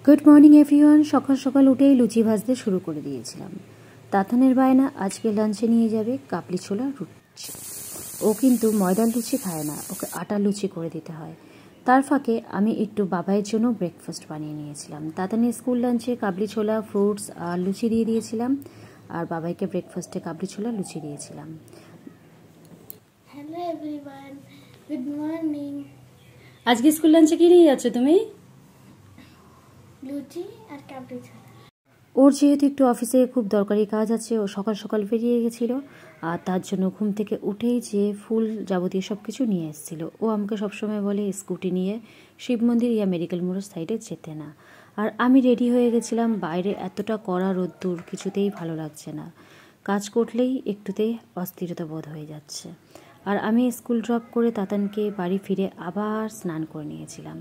Good morning everyone. সকাল সকাল উঠেই লুচি ভাজতে শুরু করে দিয়েছিলাম। তাতানের বায়না আজকে লাঞ্চে নিয়ে যাবে কাবলি ছোলা লুচি। ও কিন্তু ময়দার লুচি খায় না, ওকে আটার লুচি করে দিতে হয়। তার ফাঁকে আমি একটু বাবাইয়ের জন্য ব্রেকফাস্ট বানিয়ে নিয়েছিলাম। তাতানের স্কুল লাঞ্চে কাবলি ছোলা, ফ্রুটস আর লুচি দিয়ে দিয়েছিলাম, আর বাবাইকে ব্রেকফাস্টে কাবলি ছোলা লুচি দিয়েছিলাম। Hello everyone, good morning. আজকে স্কুল লাঞ্চে কি নিয়ে যাচ্ছ তুমি? লুচি আর কাবলি ছোলা। ওর যেহেতু একটু অফিসে খুব দরকারি কাজ আছে, ও সকাল সকাল বেরিয়ে গেছিলো, আর তার জন্য ঘুম থেকে উঠেই যে ফুল যাবতীয় সব কিছু নিয়ে এসেছিলো। ও আমাকে সবসময় বলে স্কুটি নিয়ে শিব মন্দির ইয়া মেডিকেল মোড়ের সাইডে যেতে না। আর আমি রেডি হয়ে গেছিলাম। বাইরে এতটা কড়া রোদ্দুর, কিছুতেই ভালো লাগছে না। কাজ করলেই একটুতেই অস্থিরতা বোধ হয়ে যাচ্ছে। আর আমি স্কুল ড্রপ করে তাতানকে বাড়ি ফিরে আবার স্নান করে নিয়েছিলাম।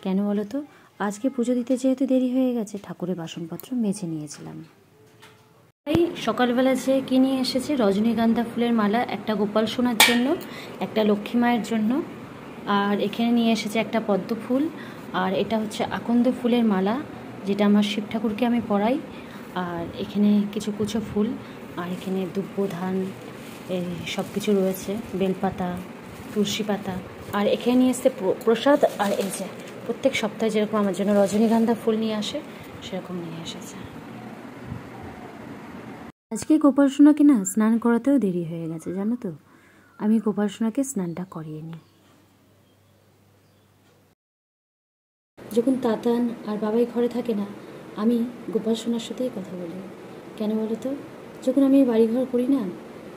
কেন বলো তো? আজকে পুজো দিতে যেহেতু দেরি হয়ে গেছে, ঠাকুরের বাসনপত্র মেজে নিয়েছিলাম। এই সকালবেলা যে কি নিয়ে এসেছে, রজনীগন্ধা ফুলের মালা, একটা গোপাল সোনার জন্য, একটা লক্ষ্মী মায়ের জন্য, আর এখানে নিয়ে এসেছে একটা পদ্ম ফুল, আর এটা হচ্ছে আকন্দ ফুলের মালা, যেটা আমার শিব ঠাকুরকে আমি পরাই। আর এখানে কিছু কুচো ফুল, আর এখানে দুব্য ধান, এই সব কিছু রয়েছে, বেলপাতা, তুলসী পাতা। আর এখানে নিয়ে এসছে প্রসাদ। আর এই যে প্রত্যেক সপ্তাহে যেরকম আমার জন্য রজনীগন্ধা ফুল নিয়ে আসে, সেরকম নিয়ে এসেছে। আজকে গোপাল সোনাকে না স্নান করাতেও দেরি হয়ে গেছে, জানো তো। আমি গোপাল সোনাকে স্নানটা করিয়ে নিই। যখন তাতান আর বাবাই ঘরে থাকে না, আমি গোপাল সোনার সাথেই কথা বলি। কেন বলো তো? যখন আমি বাড়িঘর করি না,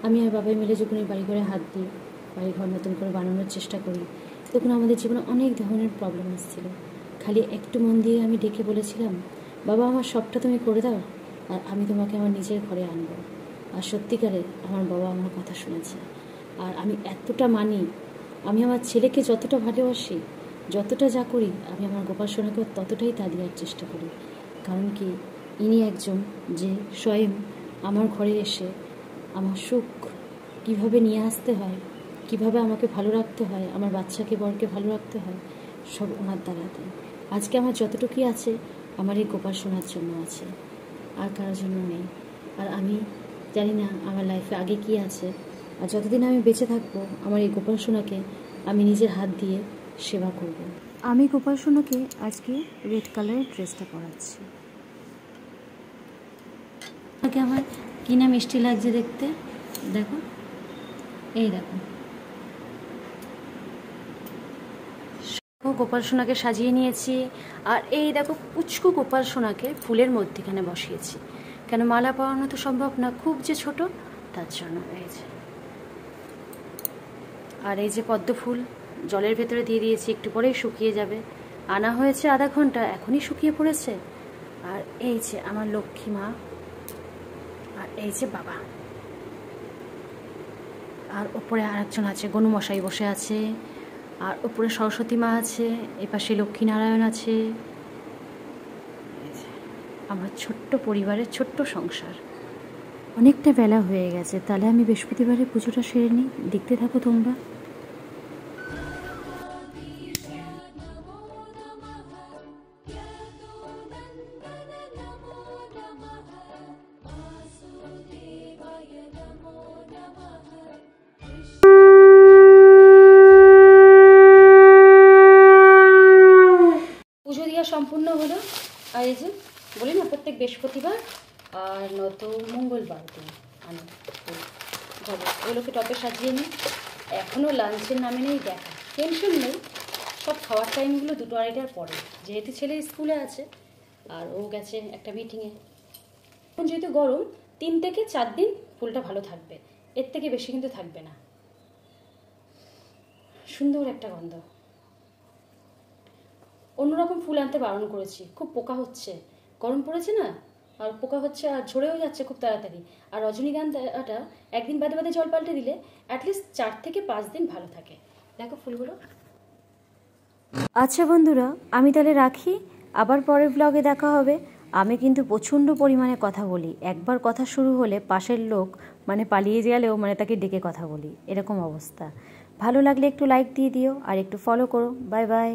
আমি আর বাবাই মিলে যখন এই বাড়িঘরে হাত দিই, বাড়িঘর নতুন করে বানানোর চেষ্টা করি, তখন আমাদের জীবনে অনেক ধরনের প্রবলেম এসেছিল। খালি একটু মন দিয়ে আমি ডেকে বলেছিলাম, বাবা আমার সবটা তুমি করে দাও, আর আমি তোমাকে আমার নিজের ঘরে আনবো। আর সত্যিকারে আমার বাবা আমার কথা শুনেছে। আর আমি এতটা মানি, আমি আমার ছেলেকে যতটা ভালোবাসি, যতটা যা করি, আমি আমার গোপাল সোনাকে ততটাই তা দেওয়ার চেষ্টা করি। কারণ কি, ইনি একজন যে স্বয়ং আমার ঘরে এসে আমার সুখ কীভাবে নিয়ে আসতে হয়, কিভাবে আমাকে ভালো রাখতে হয়, আমার বাচ্চাকে বরকে ভালো রাখতে হয়, সব ওনার দ্বারাতে। আজকে আমার যতটুকুই আছে, আমার এই গোপাল সোনার জন্য আছে, আর কারোর জন্য নেই। আর আমি জানি না আমার লাইফে আগে কি আছে, আর যতদিন আমি বেঁচে থাকবো, আমার এই গোপাল সোনাকে আমি নিজের হাত দিয়ে সেবা করব। আমি গোপাল সোনাকে আজকে রেড কালারের ড্রেসটা পরাচ্ছি। ওকে আমার কিনা মিষ্টি লাগছে দেখতে, দেখো, এই দেখো। গোপাল সোনাকে সাজিয়ে নিয়েছি, আর এই দেখো পুচকু গোপাল সোনাকে ফুলের মধ্যেখানে বসিয়েছি। কেন, মালা পরানো তো সম্ভব না, খুব যে ছোট, তার জন্য। এই যে, আর এই যে পদ্ম ফুল জলের ভেতরে দিয়ে দিয়েছি, একটু পরেই শুকিয়ে যাবে। আনা হয়েছে আধা ঘন্টা, এখনই শুকিয়ে পড়েছে। আর এই যে আমার লক্ষ্মী মা, আর এই যে বাবা, আর ওপরে আরেকজন আছে, গনুমশাই বসে আছে, আর ওপরে সরস্বতী মা আছে, এপাশে লক্ষ্মীনারায়ণ আছে। আমার ছোট্ট পরিবারের ছোট্ট সংসার। অনেকটা বেলা হয়ে গেছে, তাহলে আমি বৃহস্পতিবারে পুজোটা সেরে নিই। দেখতে থাকো তোমরা। পুজো দেওয়া সম্পূর্ণ হলো। আর এই যে বলি না, প্রত্যেক বৃহস্পতিবার আর নয়তো মঙ্গলবার দিন আমি যাবো, ওগুলোকে টপে সাজিয়ে নিই। এখনও লাঞ্চের নামে নেই দেখা, টেনশন নেই। সব খাওয়ার টাইমগুলো 2-2:30টার পরে, যেহেতু ছেলে স্কুলে আছে আর ও গেছে একটা মিটিংয়ে। এখন যেহেতু গরম, 3 থেকে 4 দিন ফুলটা ভালো থাকবে, এর থেকে বেশি কিন্তু থাকবে না। সুন্দর একটা গন্ধ। অন্যরকম ফুল আনতে বারণ করেছি, খুব পোকা হচ্ছে, গরম পড়েছে না, আর পোকা হচ্ছে, আর ঝরেও যাচ্ছে খুব তাড়াতাড়ি। আর রজনীগন্ধাটা একদিন বাদে বাদে জল পাল্টে দিলে অ্যাটলিস্ট 4 থেকে 5 দিন ভালো থাকে। দেখো ফুলগুলো। আচ্ছা বন্ধুরা, আমি তাহলে রাখি, আবার পরের ব্লগে দেখা হবে। আমি কিন্তু প্রচণ্ড পরিমাণে কথা বলি, একবার কথা শুরু হলে পাশের লোক মানে পালিয়ে গেলেও মানে তাকে ডেকে কথা বলি, এরকম অবস্থা। ভালো লাগলে একটু লাইক দিয়ে দিও, আর একটু ফলো করো। Bye bye.